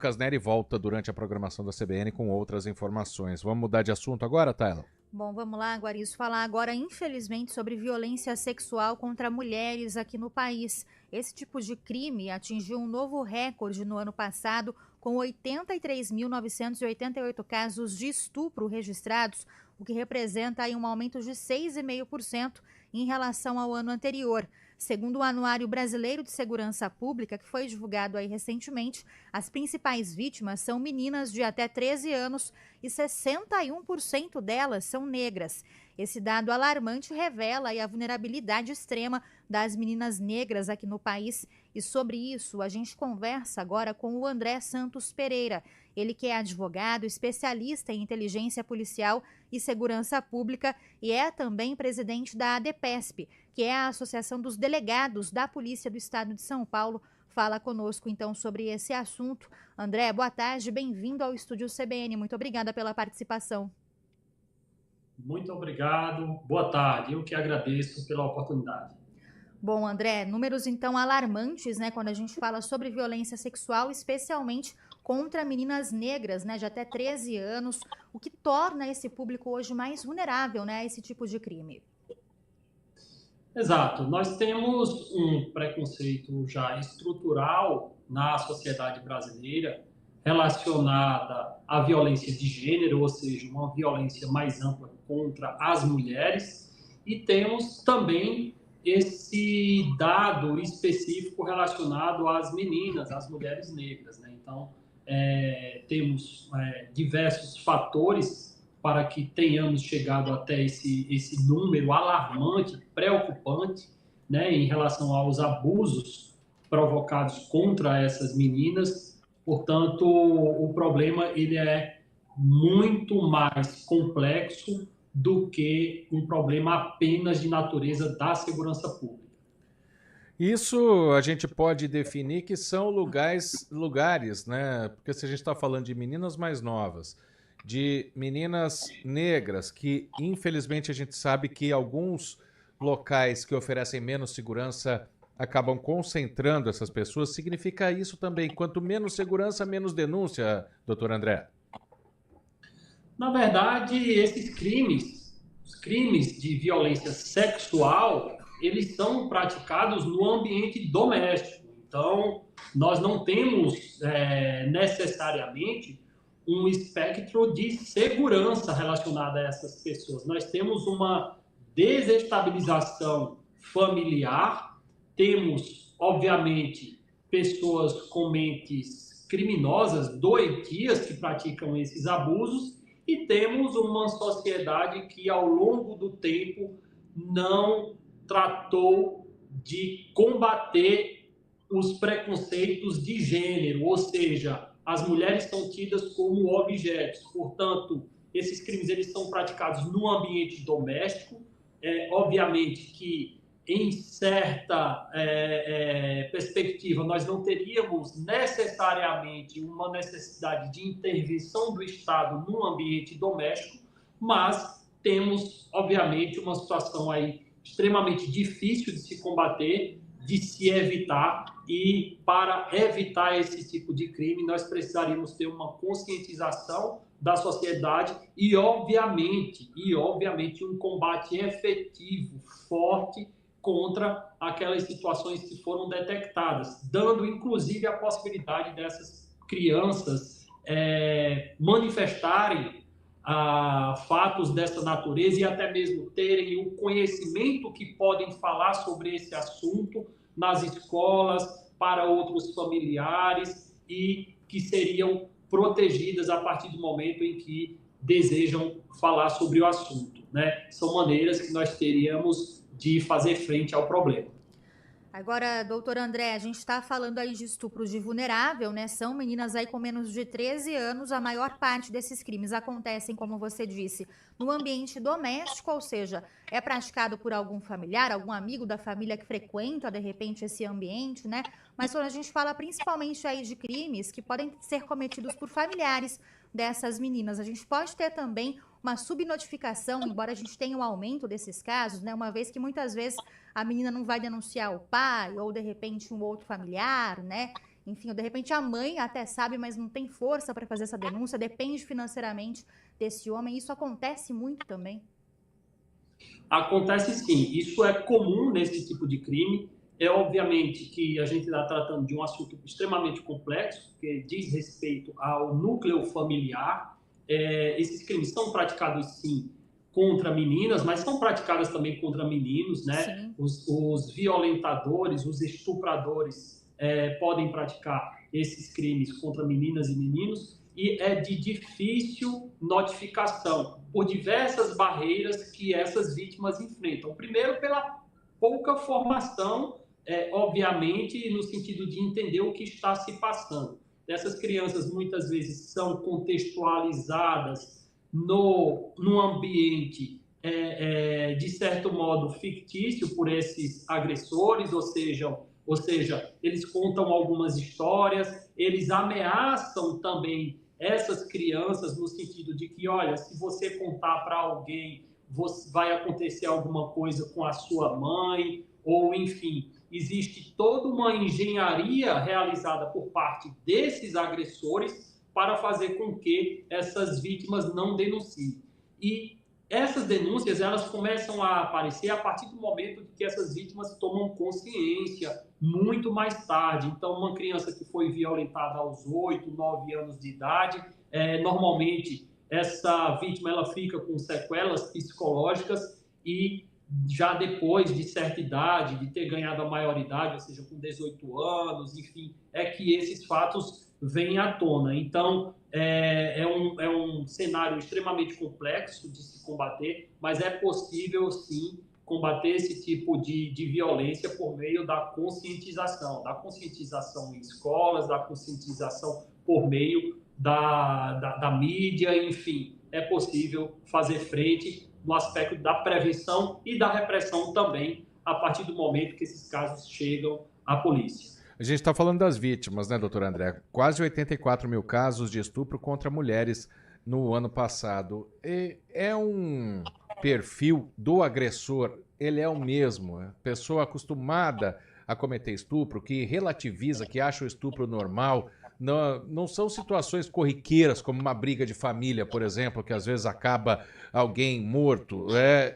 Lucas Neri volta durante a programação da CBN com outras informações. Vamos mudar de assunto agora, Tayla? Bom, vamos lá, Guarizo, falar agora, infelizmente, sobre violência sexual contra mulheres aqui no país. Esse tipo de crime atingiu um novo recorde no ano passado, com 83.988 casos de estupro registrados, o que representa aí um aumento de 6,5% em relação ao ano anterior. Segundo o Anuário Brasileiro de Segurança Pública, que foi divulgado aí recentemente, as principais vítimas são meninas de até 13 anos e 61% delas são negras. Esse dado alarmante revela aí a vulnerabilidade extrema das meninas negras aqui no país. E sobre isso, a gente conversa agora com o André Santos Pereira. Ele que é advogado, especialista em inteligência policial e segurança pública e é também presidente da ADEPESP, que é a Associação dos Delegados da Polícia do Estado de São Paulo. Fala conosco então sobre esse assunto. André, boa tarde, bem-vindo ao Estúdio CBN. Muito obrigada pela participação. Muito obrigado, boa tarde. Eu que agradeço pela oportunidade. Bom, André, números então alarmantes, né, quando a gente fala sobre violência sexual, especialmente contra meninas negras, né, de até 13 anos, o que torna esse público hoje mais vulnerável, né, a esse tipo de crime. Exato, nós temos um preconceito já estrutural na sociedade brasileira relacionada à violência de gênero, ou seja, uma violência mais ampla contra as mulheres, e temos também esse dado específico relacionado às meninas, às mulheres negras, né? Então, temos diversos fatores para que tenhamos chegado até esse número alarmante, preocupante, né, em relação aos abusos provocados contra essas meninas. Portanto, o problema ele é muito mais complexo do que um problema apenas de natureza da segurança pública. Isso a gente pode definir que são lugares, né? Porque se a gente está falando de meninas mais novas, de meninas negras, que infelizmente a gente sabe que alguns locais que oferecem menos segurança acabam concentrando essas pessoas, significa isso também. Quanto menos segurança, menos denúncia, doutor André? Na verdade, esses crimes, os crimes de violência sexual, eles são praticados no ambiente doméstico. Então, nós não temos necessariamente um espectro de segurança relacionado a essas pessoas. Nós temos uma desestabilização familiar, temos, obviamente, pessoas com mentes criminosas, doentias, que praticam esses abusos, e temos uma sociedade que, ao longo do tempo, não tratou de combater os preconceitos de gênero, ou seja, as mulheres são tidas como objetos. Portanto, esses crimes eles são praticados no ambiente doméstico. Obviamente que, em certa perspectiva, nós não teríamos necessariamente uma necessidade de intervenção do Estado no ambiente doméstico, mas temos, obviamente, uma situação aí extremamente difícil de se combater, de se evitar, e para evitar esse tipo de crime nós precisaríamos ter uma conscientização da sociedade e obviamente um combate efetivo, forte, contra aquelas situações que foram detectadas, dando inclusive a possibilidade dessas crianças manifestarem fatos dessa natureza e até mesmo terem o conhecimento que podem falar sobre esse assunto nas escolas, para outros familiares, e que seriam protegidas a partir do momento em que desejam falar sobre o assunto, né? São maneiras que nós teríamos de fazer frente ao problema. Agora, doutor André, a gente está falando aí de estupro de vulnerável, né? São meninas aí com menos de 13 anos. A maior parte desses crimes acontecem, como você disse, no ambiente doméstico, ou seja, é praticado por algum familiar, algum amigo da família que frequenta, de repente, esse ambiente, né? Mas quando a gente fala principalmente aí de crimes que podem ser cometidos por familiares dessas meninas, a gente pode ter também uma subnotificação, embora a gente tenha um aumento desses casos, né? Uma vez que muitas vezes a menina não vai denunciar o pai ou, de repente, um outro familiar, né? enfim, ou de repente a mãe até sabe, mas não tem força para fazer essa denúncia, depende financeiramente desse homem. Isso acontece muito também? Acontece sim, isso é comum nesse tipo de crime. É obviamente que a gente está tratando de um assunto extremamente complexo, que diz respeito ao núcleo familiar. Esses crimes são praticados sim contra meninas, mas são praticados também contra meninos, né? Sim. Os violentadores, os estupradores podem praticar esses crimes contra meninas e meninos, e é de difícil notificação por diversas barreiras que essas vítimas enfrentam. Primeiro, pela pouca formação, obviamente, no sentido de entender o que está se passando. Essas crianças muitas vezes são contextualizadas no ambiente, de certo modo, fictício por esses agressores, ou seja, eles contam algumas histórias, eles ameaçam também essas crianças no sentido de que, olha, se você contar para alguém, vai acontecer alguma coisa com a sua mãe, ou enfim, existe toda uma engenharia realizada por parte desses agressores para fazer com que essas vítimas não denunciem. E essas denúncias, elas começam a aparecer a partir do momento que essas vítimas tomam consciência muito mais tarde. Então, uma criança que foi violentada aos 8, 9 anos de idade, normalmente essa vítima ela fica com sequelas psicológicas e já depois de certa idade, de ter ganhado a maioridade, ou seja, com 18 anos, enfim, é que esses fatos vêm à tona. Então, é um cenário extremamente complexo de se combater, mas é possível, sim, combater esse tipo de violência por meio da conscientização em escolas, da conscientização por meio da mídia, enfim, é possível fazer frente no aspecto da prevenção e da repressão também, a partir do momento que esses casos chegam à polícia. A gente está falando das vítimas, né, doutor André? Quase 84 mil casos de estupro contra mulheres no ano passado. E é um perfil do agressor, ele é o mesmo. Pessoa acostumada a cometer estupro, que relativiza, que acha o estupro normal. Não são situações corriqueiras, como uma briga de família, por exemplo, que às vezes acaba alguém morto.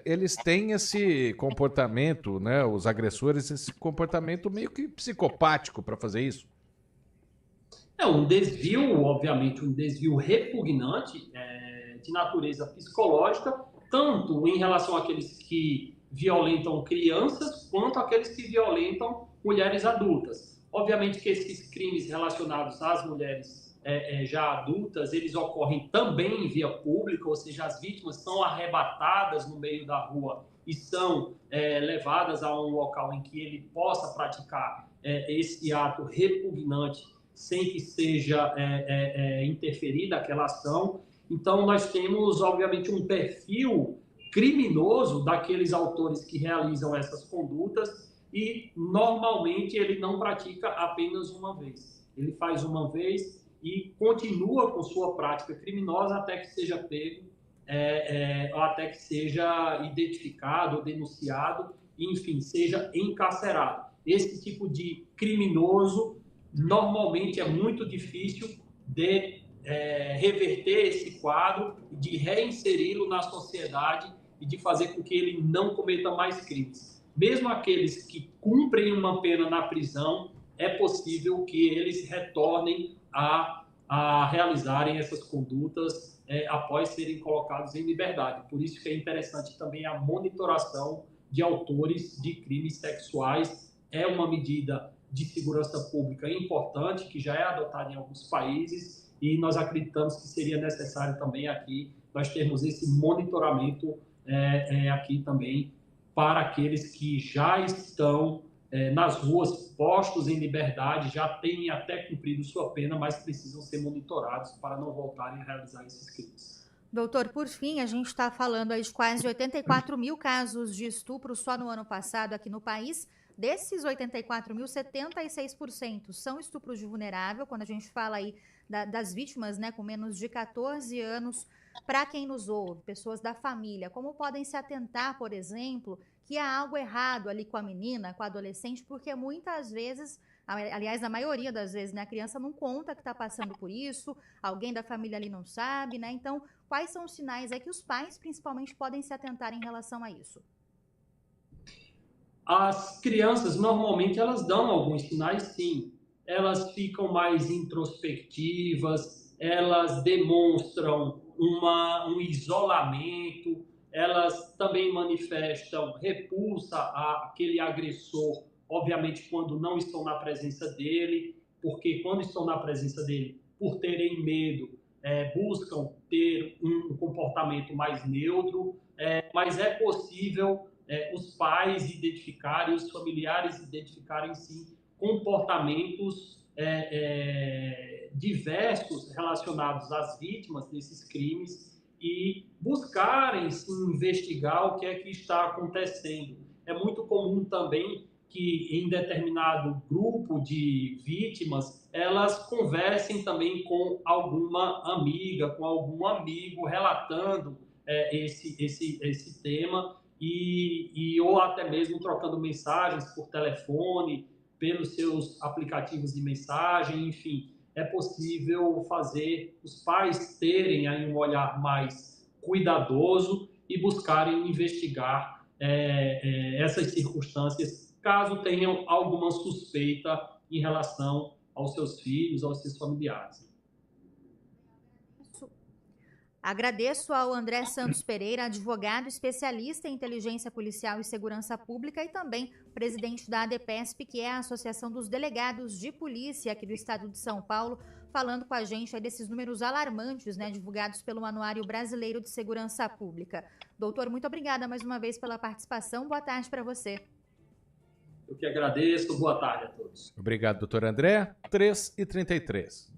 Eles têm esse comportamento, né, os agressores, esse comportamento meio que psicopático para fazer isso. É um desvio, obviamente, um desvio repugnante de natureza psicológica, tanto em relação àqueles que violentam crianças, quanto àqueles que violentam mulheres adultas. Obviamente que esses crimes relacionados às mulheres já adultas, eles ocorrem também em via pública, ou seja, as vítimas são arrebatadas no meio da rua e são levadas a um local em que ele possa praticar esse ato repugnante sem que seja interferida aquela ação. Então, nós temos, obviamente, um perfil criminoso daqueles autores que realizam essas condutas e, normalmente, ele não pratica apenas uma vez. Ele faz uma vez e continua com sua prática criminosa até que seja pego, até que seja identificado ou denunciado, e, enfim, seja encarcerado. Esse tipo de criminoso, normalmente, é muito difícil de reverter esse quadro, de reinseri-lo na sociedade e de fazer com que ele não cometa mais crimes. Mesmo aqueles que cumprem uma pena na prisão, é possível que eles retornem a realizarem essas condutas após serem colocados em liberdade. Por isso que é interessante também a monitoração de autores de crimes sexuais. É uma medida de segurança pública importante, que já é adotada em alguns países, e nós acreditamos que seria necessário também aqui nós termos esse monitoramento aqui também para aqueles que já estão nas ruas, postos em liberdade, já têm até cumprido sua pena, mas precisam ser monitorados para não voltarem a realizar esses crimes. Doutor, por fim, a gente está falando aí de quase 84 mil casos de estupro só no ano passado aqui no país. Desses 84 mil, 76% são estupros de vulnerável, quando a gente fala aí das vítimas, né, com menos de 14 anos. Para quem nos ouve, pessoas da família, como podem se atentar, por exemplo, que há algo errado ali com a menina, com a adolescente, porque muitas vezes Aliás, na maioria das vezes, né, a criança não conta que está passando por isso, alguém da família ali não sabe, né? Então, quais são os sinais aí que os pais, principalmente, podem se atentar em relação a isso? As crianças, normalmente, elas dão alguns sinais, sim. Elas ficam mais introspectivas, elas demonstram um isolamento, elas também manifestam repulsa àquele agressor, obviamente, quando não estão na presença dele, porque quando estão na presença dele, por terem medo, buscam ter um comportamento mais neutro, mas é possível os pais identificarem, os familiares identificarem, sim, comportamentos diversos relacionados às vítimas desses crimes e buscarem se investigar o que é que está acontecendo. É muito comum também que em determinado grupo de vítimas elas conversem também com alguma amiga, com algum amigo, relatando esse tema ou até mesmo trocando mensagens por telefone, pelos seus aplicativos de mensagem, enfim, é possível fazer os pais terem aí um olhar mais cuidadoso e buscarem investigar essas circunstâncias, caso tenham alguma suspeita em relação aos seus filhos, aos seus familiares. Agradeço ao André Santos Pereira, advogado especialista em inteligência policial e segurança pública e também presidente da ADPESP, que é a Associação dos Delegados de Polícia aqui do estado de São Paulo, falando com a gente aí desses números alarmantes, né, divulgados pelo Anuário Brasileiro de Segurança Pública. Doutor, muito obrigada mais uma vez pela participação. Boa tarde para você. Eu que agradeço. Boa tarde a todos. Obrigado, doutor André. 3h33.